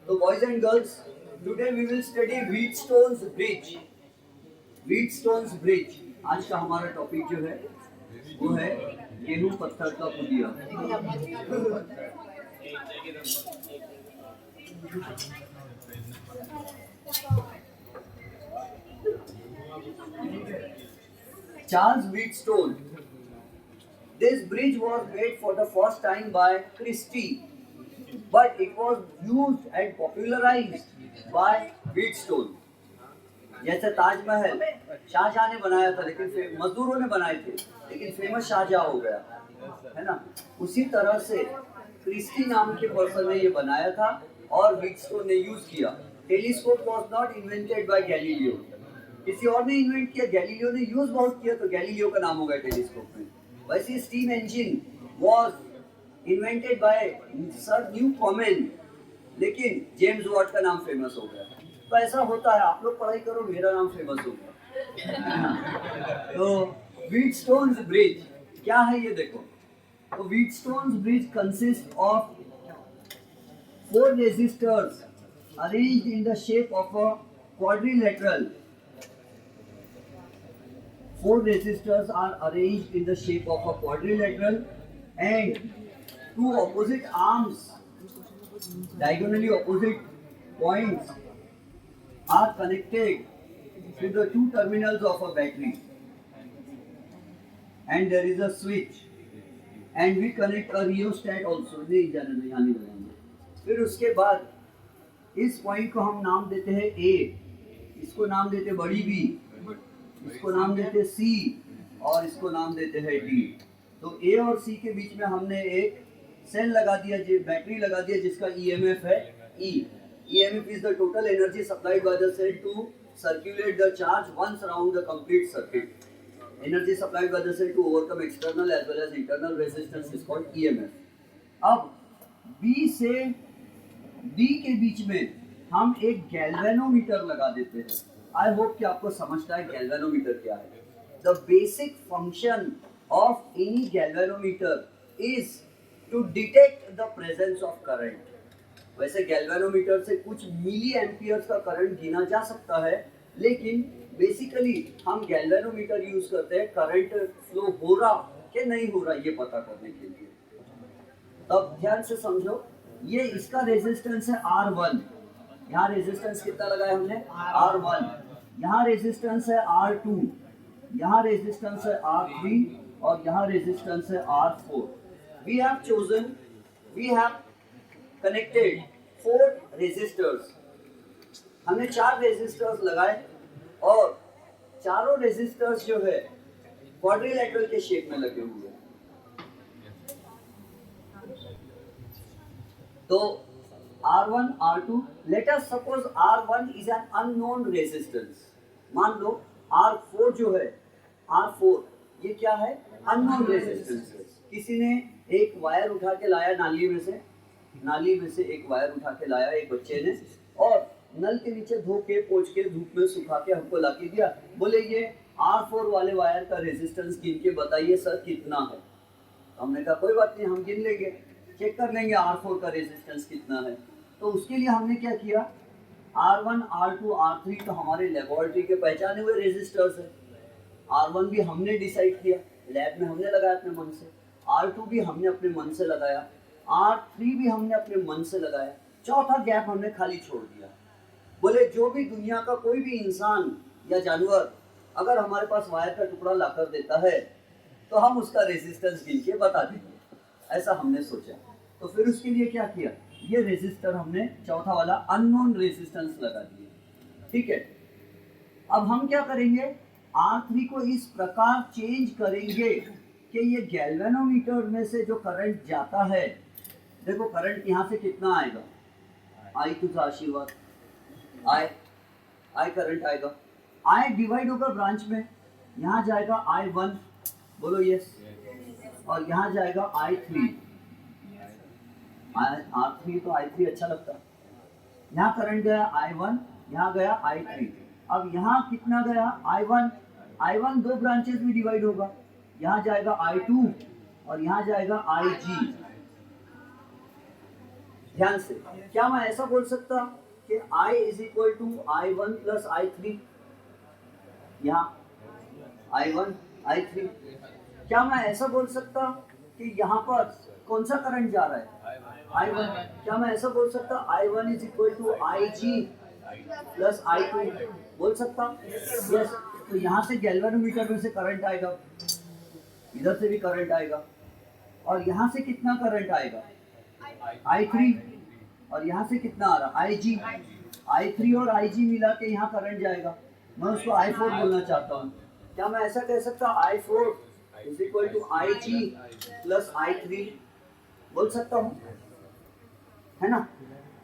तो boys and girls, today we will study Wheatstone's bridge. Wheatstone's bridge आज का हमारा टॉपिक जो है वो है गेहूं पत्थर का पुलिया। Charles Wheatstone. This bridge was made for the first time by Christie, but it was used and popularized by Wheatstone. जैसे ताजमहल शाहजहां ने बनाया था, लेकिन मजदूरों ने बनाए थे, लेकिन फेमस शाहजहां हो गया, है ना। उसी तरह से क्रिस्टी नाम के पर्सन ने ये बनाया था और व्हीटस्टोन ने यूज किया। Telescope was not invented by Galileo, किसी और ने इन्वेंट किया, गैलीलियो ने यूज बहुत किया तो गैलीलियो का नाम हो गया टेलीस्कोप में। वैसे steam engine was invented by sir Newcomen, लेकिन जेम्स वॉट का नाम फेमस हो गया। तो ऐसा होता है, आप लोग पढ़ाई करो, मेरा नाम फेमस होगा। तो व्हीटस्टोन्स ब्रिज क्या है ये देखो। तो Wheatstone's bridge consist of 4 resistors arranged in the shape of a quadrilateral. 4 resistors are arranged in the shape of a quadrilateral, and 2 opposite arms, diagonally opposite points, are connected to the 2 terminals of a battery, and there is a switch, and we connect a rheostat also. नहीं जाने दो, यहाँ नहीं लगाएंगे। फिर उसके बाद इस पॉइंट को हम नाम देते हैं A, इसको नाम देते हैं बड़ी B, इसको नाम देते हैं C, और इसको नाम देते हैं D। तो A और C के बीच में हमने एक सेल लगा दिया, जो बैटरी लगा दिया, जिसका EMF है E। EMF is the total energy supplied by the cell to circulate the charge once around the complete circuit. Energy supplied by the cell to overcome external as well as internal resistance is called EMF. अब B से D के बीच में हम एक galvanometer लगा देते हैं। I hope कि आपको समझता है गैल्वेनोमीटर क्या है। The basic function of any galvanometer is to detect the presence of current. वैसे गैल्वेनोमीटर से कुछ मिली एम्पियर्स का करंट गिना जा सकता है, लेकिन बेसिकली हम गैल्वेनोमीटर यूज करते हैं करंट फ्लो हो रहा कि नहीं हो रहा ये पता करने के लिए। तब ध्यान से समझो, ये इसका रेजिस्टेंस है R1। यहाँ रेजिस्टेंस कितना लगाया हमने? R1। यहाँ रेजिस्टेंस है R2, यहाँ रेजिस्टेंस है R3, और यहाँ रेजिस्टेंस है R4। We have chosen, we have connected 4 resistors। हमने 4 रेजिस्टर्स लगाए और चारों रेजिस्टर्स जो है क्वाड्रिलेटरल के शेप में लगे हुए हैं। तो R1, R2, let us suppose R1 is an unknown resistance। मान लो R4 जो है, R4 ये क्या है? अननोन रेजिस्टेंस है। किसी ने एक वायर उठा के लाया नाली में से एक वायर उठा के लाया एक बच्चे ने, और नल के नीचे धो के पोंछ के धूप में सुखा के हमको ला के दिया। बोले ये R4 वाले वायर का रेजिस्टेंस गिन के बताइए सर कितना है। हमने कहा कोई बात नहीं, हम गिन लेंगे, चेक कर लेंगे R4 का रेजिस्टेंस कितना है। तो उसके लिए हमने क्या किया, R1, R2, R3 तो हमारे लेबोरेटरी के पहचाने हुए रेजिस्टर्स है। R1 भी हमने डिसाइड किया, लैब में हमने लगाया अपने मन से। R2 भी हमने अपने मन से लगाया, R3 भी हमने अपने मन से लगाया। चौथा गैप हमने खाली छोड़ दिया। बोले जो भी दुनिया का कोई भी इंसान या जानवर अगर हमारे पास वायर का टुकड़ा लाकर देता है तो हम उसका रेजिस्टेंस गिन के बता देंगे। ऐसा हमने सोचा। तो फिर उसके लिए क्या किया, ये रेजिस्टर हमने चौथा वाला अननोन रेजिस्टेंस लगा दिया। ठीक है, अब हम क्या करेंगे, R3 को इस प्रकार चेंज करेंगे कि ये गैल्वेनोमीटर में से जो करंट जाता है, देखो करंट यहाँ से कितना आएगा, आई तुझा आशीर्वाद, आई करंट आएगा, आई डिवाइड होगा ब्रांच में, यहाँ जाएगा I1, बोलो यस, और यहाँ जाएगा I3। R3 तो I3 अच्छा लगता है। यहाँ करंट गया I1, यहाँ गया I3। अब यहाँ कितना गया I1 दो ब्रांचेस में डिवाइड होगा, यहाँ जाएगा I2 और यहाँ जाएगा IG। ध्यान से, क्या मैं ऐसा बोल सकता कि I is equal to I1 plus I3, यहाँ I1 I3, क्या मैं ऐसा बोल सकता कि यहाँ पर कौन सा करंट जा रहा है, I1, क्या मैं ऐसा बोल सकता I1 is equal to IG plus I2, बोल सकता? यस। तो यहाँ से गैल्वेनोमीटर में से करंट आएगा, इधर से भी करंट आएगा, और यहाँ से कितना करंट आएगा, I3, और यहाँ से कितना आ रहा, IG, I3 और IG मिला के यहाँ करंट जाएगा, मैं उसको I4 बोलना चाहता हूँ। क्या मैं ऐसा कह सकता I4 is equal to IG plus I3, बोल सकता हूँ, है ना?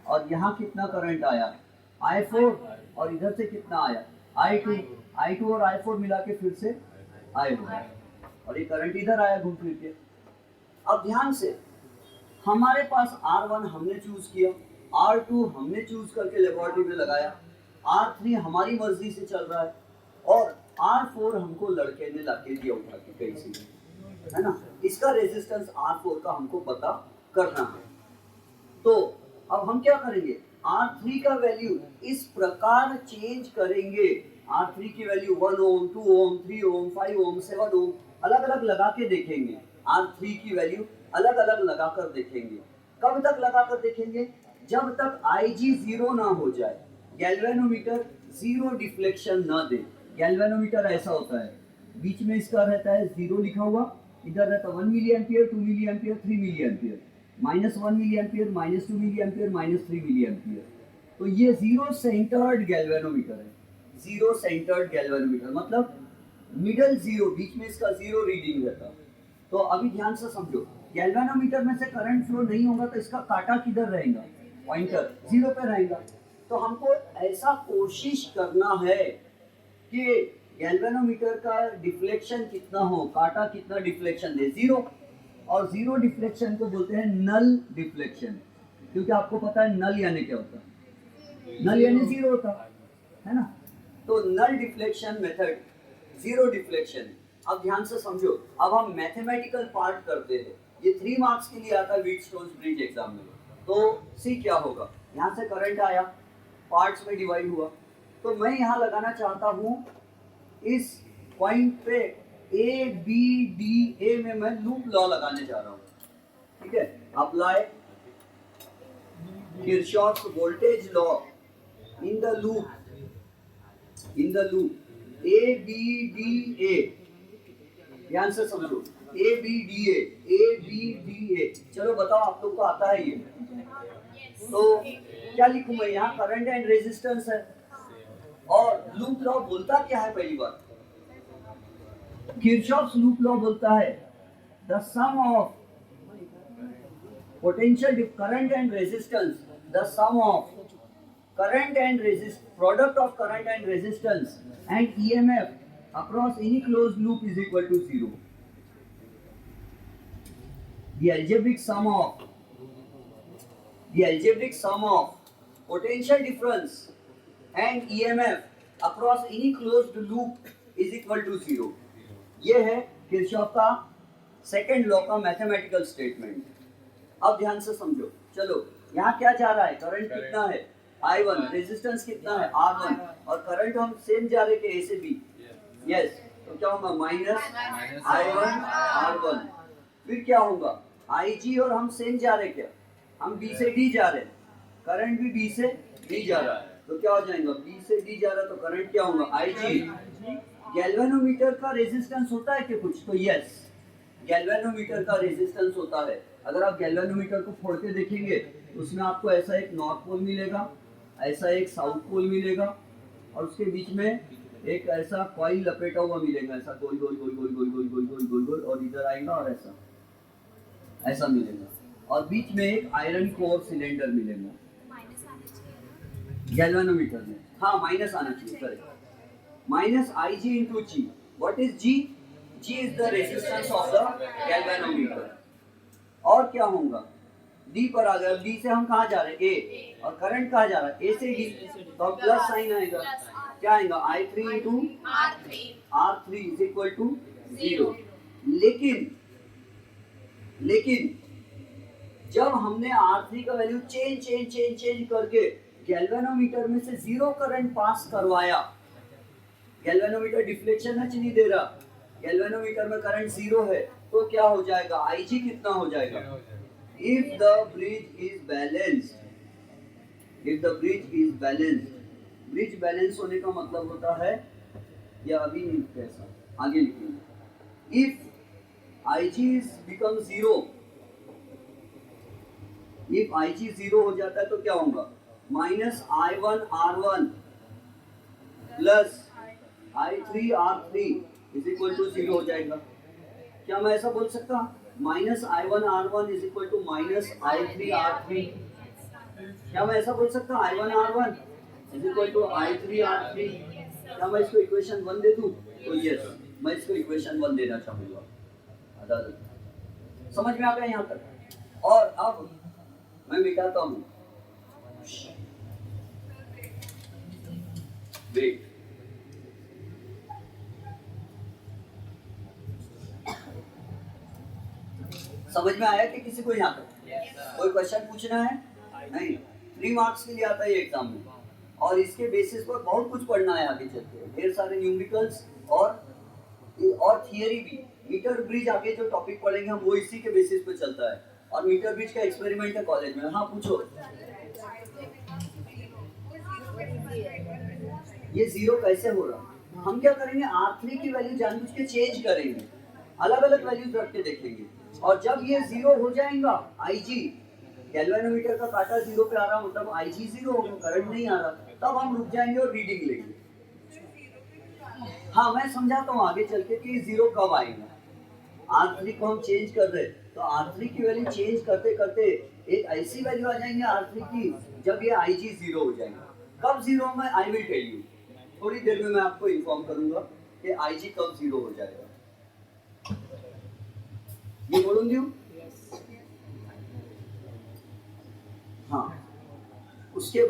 और यहाँ कितना करंट आया, I4, और इधर से कितना आया, I2 और I4 मिला के फिर से I1, और ये करंट इधर आया घूम फिर के। अब ध्यान से, हमारे पास R1 हमने चूज किया, R2 हमने चूज करके लेबोरेटरी में लगाया, R3 हमारी मर्जी से चल रहा है, और R4 हमको लड़के ने लाके दिया उठा के कहीं से, है ना? इसका रेजिस्टेंस R4 का हमको पता करना है। तो अब हम क्या करेंगे, R3 का वैल्यू इस प्रकार चेंज करेंगे, R3 की वैल्यू 1 ओम, 2 ओम, 3 ओम, 5 ओम, 7 ओम अलग अलग लगा के देखेंगे, R3 की वैल्यू अलग अलग लगा कर देखेंगे। कब तक लगा कर देखेंगे, जब तक IG जीरो ना हो जाए, गैल्वेनोमीटर जीरो डिफ्लेक्शन ना दे। गैल्वेनोमीटर ऐसा होता है, बीच में इसका रहता है जीरो लिखा हुआ, इधर रहता है 1 milliampere, 2 milliampere, 3 milliampere, -1 milliampere, -2 milliampere, -3 milliampere. तो ये जीरो सेंटर्ड गैल्वेनोमीटर है, जीरो सेंटर्ड गैल्वेनोमीटर मतलब मिडल जीरो, बीच में इसका जीरो रीडिंग रहता है। तो अभी ध्यान से समझो, गैल्वेनोमीटर में से करंट फ्लो नहीं होगा तो इसका कांटा किधर रहेगा, पॉइंटर जीरो पे रहेगा। तो हमको ऐसा कोशिश करना है कि गैल्वेनोमीटर का डिफ्लेक्शन कितना हो, कांटा कितना डिफ्लेक्शन दे, जीरो, और जीरो डिफ्लेक्शन को बोलते हैं नल डिफ्लेक्शन, क्योंकि आपको पता है नल यानी क्या होता है, नल यानी जीरो होता है ना? तो null deflection method, zero deflection. अब ध्यान से समझो, अब हम मैथमेटिकल पार्ट करते हैं, ये 3 मार्क्स के लिए आता है व्हीटस्टोन्स ब्रिज एग्जाम में। तो सी क्या होगा, यहाँ से करंट आया, पार्ट्स में डिवाइड हुआ, तो मैं यहाँ लगाना चाहता हूँ इस पॉइंट पे ए बी डी, ए में मैं लूप लॉ लगाने जा रहा हूँ, ठीक है? Apply Kirchhoff's voltage law in the loop, A B D A, ध्यान से समझो, ए बी डी ए, चलो बताओ आप लोग को आता है ये? तो क्या लिखूं मैं यहाँ, करंट एंड रेजिस्टेंस है, और लूप लॉ बोलता क्या है, पहली बात किरचॉफ्स लूप लॉ बोलता है the sum of potential current and resistance, the sum of current and product of current and resistance and EMF across any closed loop is equal to 0. The algebraic sum of potential difference and EMF across any closed loop is equal to 0. ये है Kirchhoff का second law का mathematical statement. अब ध्यान से समझो, चलो यहाँ क्या जा रहा है, करंट कितना है I1, रेजिस्टेंस कितना है R1, और करंट हम सेम जा रहे थे A से B, यस। तो क्या होगा, माइनस I1 R1, फिर क्या होगा IG, और हम सेम जा रहे, क्या हम B से D जा रहे, करंट भी B से D जा रहा है, तो क्या हो जाएगा, B से D जा रहा है तो करंट क्या होगा IG। गैल्वेनोमीटर का रेजिस्टेंस होता है क्या कुछ, तो यस, गैल्वेनोमीटर का रेजिस्टेंस होता है। अगर आप गैल्वेनोमीटर को फोड़ के देखेंगे उसमें आपको ऐसा एक नॉर्थ पोल मिलेगा, ऐसा एक साउथ पोल मिलेगा, और उसके बीच में एक ऐसा कॉइल लपेटा हुआ मिलेगा, ऐसा गोल गोल गोल गोल गोल गोल गोल गोल गोल गोल, और इधर आएगा और ऐसा मिलेगा, और बीच में एक आयरन कोर सिलेंडर मिलेगा गैल्वेनोमीटर में। हाँ, माइनस आना चाहिए, correct, minus IG into G। What is G? G is the resistance of the galvanometer. और क्या होगा, D पर आ गया, D से हम कहाँ जा रहे हैं, A, और करंट कहाँ जा रहा है, A से D, तो प्लस साइन आएगा, क्या आएगा I3 into R3 is equal to 0। लेकिन जब हमने R3 का वैल्यू चेंज करके गैल्वेनोमीटर में से जीरो करंट पास करवाया, गैल्वेनोमीटर डिफ्लेक्शन है नहीं दे रहा, गैल्वेनोमीटर में करंट जीरो है, तो क्या हो जाएगा, IG कितना हो जाएगा, if the bridge is balanced, if the bridge is balanced, bridge balance होने का मतलब होता है, या अभी नहीं कैसा आगे लिखेंगे, if IG become zero, if IG zero हो जाता है तो क्या होगा, minus I1R1 plus I3R3 is equal to zero हो जाएगा। क्या मैं ऐसा बोल सकता हूँ, minus I1R1 is equal to minus I3R3, क्या मैं ऐसा बोल सकता हूँ, I1R1 is equal to I3R3, क्या मैं इसको इक्वेशन 1 दे दूँ, तो यस मैं इसको इक्वेशन 1 देना चाहूँगा। समझ में आ गया यहाँ तक। और अब मैं मिटाता हूँ, वेट, समझ में आया कि किसी को यहाँ तक कोई क्वेश्चन पूछना है? नहीं, 3 मार्क्स के लिए आता है ये एग्जाम में, और इसके बेसिस पर बहुत कुछ पढ़ना है आगे चलते, ढेर सारे न्यूमेरिकल्स और थियरी भी। मीटर ब्रिज आगे जो टॉपिक पढ़ेंगे हम वो इसी के बेसिस पे चलता है, और मीटर ब्रिज का एक्सपेरिमेंट है कॉलेज में। हाँ पूछो, ये जीरो कैसे हो रहा, हम क्या करेंगे, R3 की वैल्यू जानबूझ के चेंज करेंगे, अलग अलग वैल्यूज रख के देखेंगे, और जब ये जीरो हो जाएगा IG, गैल्वेनोमीटर का कांटा जीरो पे आ रहा मतलब IG जीरो हो गया, करंट नहीं आ रहा, तब हम रुक जाएंगे और रीडिंग लेंगे। हाँ मैं समझाता हूँ आगे चल के कि जीरो कब आएगा। R3 को हम चेंज कर रहे, तो R3 की वैल्यू चेंज करते करते एक ऐसी वैल्यू आ जाएंगे R3 की जब ये IG जीरो हो जाएगा। कब जीरो में आई विल टेल यू, थोड़ी देर में मैं आपको इन्फॉर्म करूंगा कि IG कब जीरो हो जाएगा, ये बोलूंगी हूँ। हाँ उसके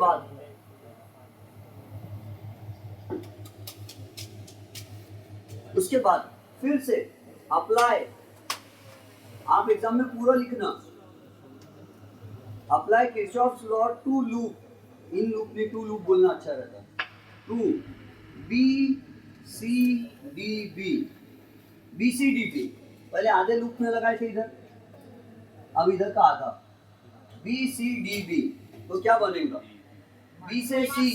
बाद फिर से अप्लाई, आप एग्जाम में पूरा लिखना, apply Kirchhoff's law to loop, in loop में टू लूप बोलना अच्छा रहता है, टू BCDB, पहले आधे लूप में लगाए थे इधर, अब इधर का आधा, BCDB, तो क्या बनेगा, B से C,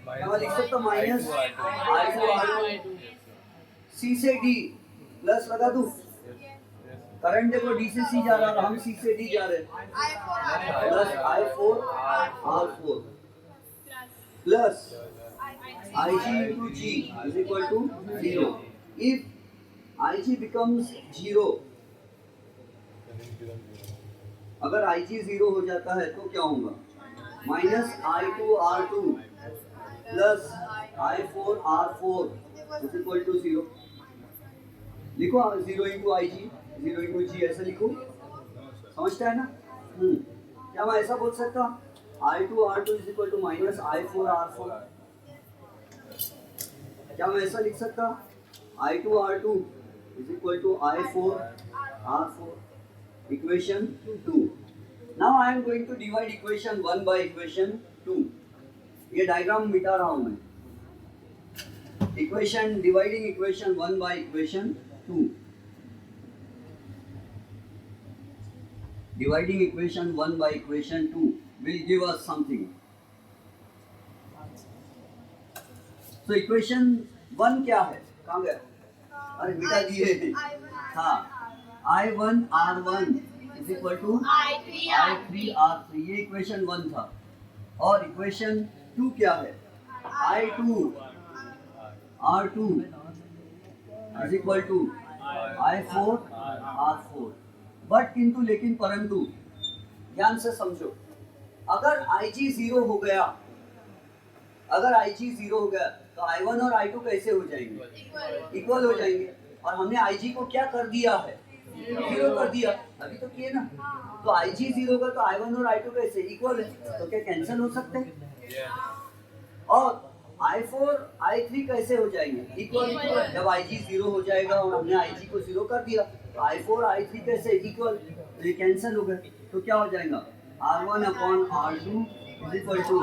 क्या लिख सकता हूँ, माइनस I2R2, C से D प्लस लगा दूं, करंट देखो D से C जा रहा है, हम C से D जा रहे हैं, plus I4R4 plus IG into G is equal to 0. If IG becomes 0, अगर IG 0 हो जाता है तो क्या होगा, minus I2R2 plus I4R4 is equal to 0। लिखो 0 into IG, 0 into G ऐसा लिखो, समझता है ना? क्या मैं ऐसा बोल सकता हूँ, I2R2 is equal to minus I4R4, क्या मैं ऐसा लिख सकता हूँ, I2R2 is equal to I4R4, equation 2। Now I am going to divide equation 1 by equation 2, ये डायग्राम मिटा रहा हूँ मैं, equation dividing equation 1 by equation 2, dividing equation 1 by equation 2 will give us something. So equation 1 क्या है, कहाँ गया, अरे मिटा दिए, हाँ I1R1 is equal to I3R3, ये इक्वेशन 1 था, और इक्वेशन 2 क्या है, I2R2 is equal to I4R4, but किंतु लेकिन परंतु ध्यान से समझो, अगर IG 0 हो गया, अगर IG 0 हो गया तो I1 और I2 कैसे हो जाएंगे, इक्वल हो जाएंगे, और हमने IG को क्या कर दिया है, 0 कर दिया, अभी तो किए ना, तो IG 0 का तो I1 और I2 कैसे इक्वल है, तो क्या कैंसिल हो सकते हैं, और I4 I3 कैसे हो जाएंगे, इक्वल, जब IG 0 हो जाएगा और हमने IG को 0 कर दिया तो I4 I3 कैसे इक्वल, तो ये कैंसिल हो गए, तो क्या हो जाएगा, R1 upon R2 is equal to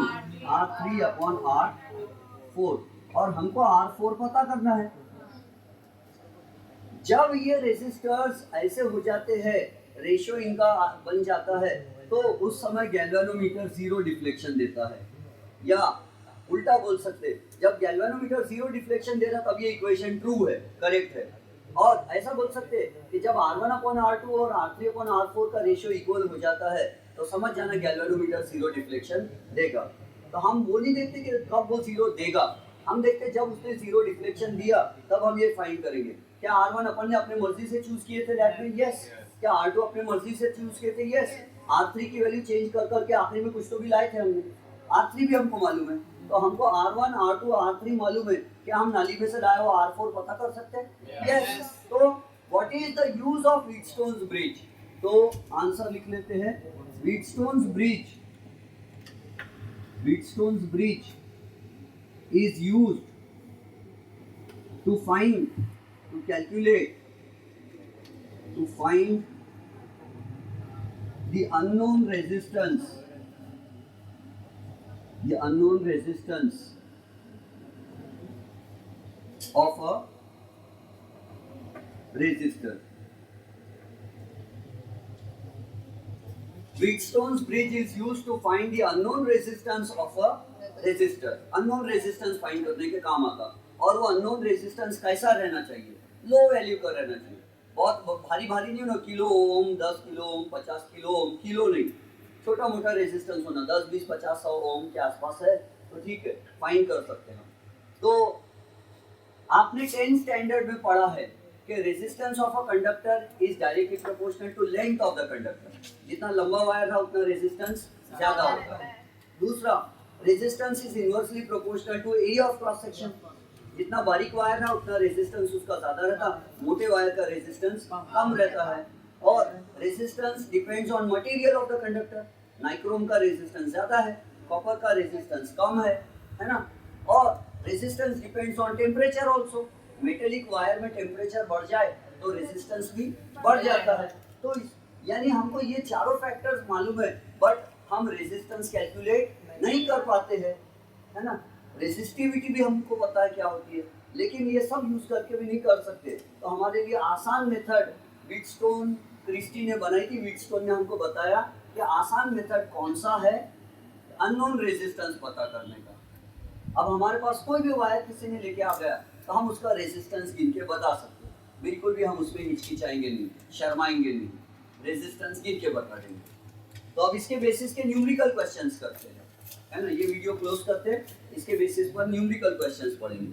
R3 upon R4, और हमको R4 पता करना है। जब ये रेजिस्टर्स ऐसे हो जाते हैं, रेशियो इनका बन जाता है, तो उस समय गैल्वेनोमीटर जीरो डिफ्लेक्शन देता है। या उल्टा बोल सकते, जब गैल्वेनोमीटर जीरो डिफ्लेक्शन दे रहा तब ये इक्वेशन ट्रू है, करेक्ट है। और ऐसा बोल सकते कि जब R1 अपॉन R2 और R3 अपॉन R4 का रेशियो इक्वल हो जाता है तो समझ जाना गैल्वेनोमीटर जीरो डिफ्लेक्शन देगा। तो हम वो नहीं देखते कि कब वो जीरो देगा, हम देखते जब उसने जीरो डिफ्लेक्शन दिया तब हम ये फाइंड करेंगे। क्या R1 अपन ने अपने मर्जी से चूज किए थे, दैट मीन यस। क्या R2 अपने मर्जी से चूज किए थे, यस। R3 की वैल्यू चेंज कर करके आखिरी में कुछ तो भी लाए थे हमने, R3 भी हमको मालूम है। तो हमको R1, R2, R3 मालूम है, क्या हम नाली में से लाए हो R4 पता कर सकते हैं, यस। तो what is the use of Wheatstone's bridge, तो आंसर लिख लेते हैं। Wheatstone's bridge is used to calculate the unknown resistance of a resistor. Wheatstone's bridge is used to find the unknown resistance of a resistor. Unknown resistance find करने के काम आता, और वो unknown resistance कैसा रहना चाहिए, लो वैल्यू का रहना चाहिए। बहुत भारी नहीं होना, kilo ohm, 10 kilo ohm, 50 kilo ohm, kilo नहीं, छोटा मोटा रेजिस्टेंस होना, 10, 20, 50, 100 ओम के आसपास है तो ठीक है, फाइंड कर सकते हैं। तो आपने 10th स्टैंडर्ड में पढ़ा है कि resistance of a conductor is directly proportional to length of the conductor. जितना लंबा वायर था उतना रेजिस्टेंस ज्यादा होता है। दूसरा, resistance is inversely proportional to area of cross section. जितना बारीक वायर है उतना रेजिस्टेंस उसका ज्यादा रहता, मोटे वायर का रेजिस्टेंस कम रहता है। और resistance depends on material of the conductor. Nichrome का रेजिस्टेंस ज्यादा है, कॉपर का रेजिस्टेंस कम है ना। और resistance depends on temperature also. Metallic wire में टेम्परेचर बढ़ जाए तो रेजिस्टेंस भी बढ़ जाता है। तो यानी हमको ये चारों फैक्टर्स मालूम है, बट हम रेजिस्टेंस कैलकुलेट नहीं कर पाते हैं, है ना। रेजिस्टिविटी भी हमको पता है क्या होती है, लेकिन ये सब यूज करके भी नहीं कर सकते। तो हमारे लिए आसान मेथड व्हीटस्टोन क्रिस्टी ने बनाई थी। व्हीटस्टोन ने हमको बताया कि आसान मेथड कौन सा है अननोन रेजिस्टेंस पता करने का। अब हमारे पास कोई भी वायर किसी ने लेके आ गया तो हम उसका रेजिस्टेंस गिन के बता सकते हैं, बिल्कुल भी हम उसमें हिचकिचाएंगे नहीं, शर्माएंगे नहीं, रेजिस्टेंस गिन के बता देंगे। तो अब इसके बेसिस के न्यूमेरिकल क्वेश्चंस करते हैं, है ना। ये वीडियो क्लोज करते हैं, इसके बेसिस पर न्यूमेरिकल क्वेश्चंस पढ़ेंगे।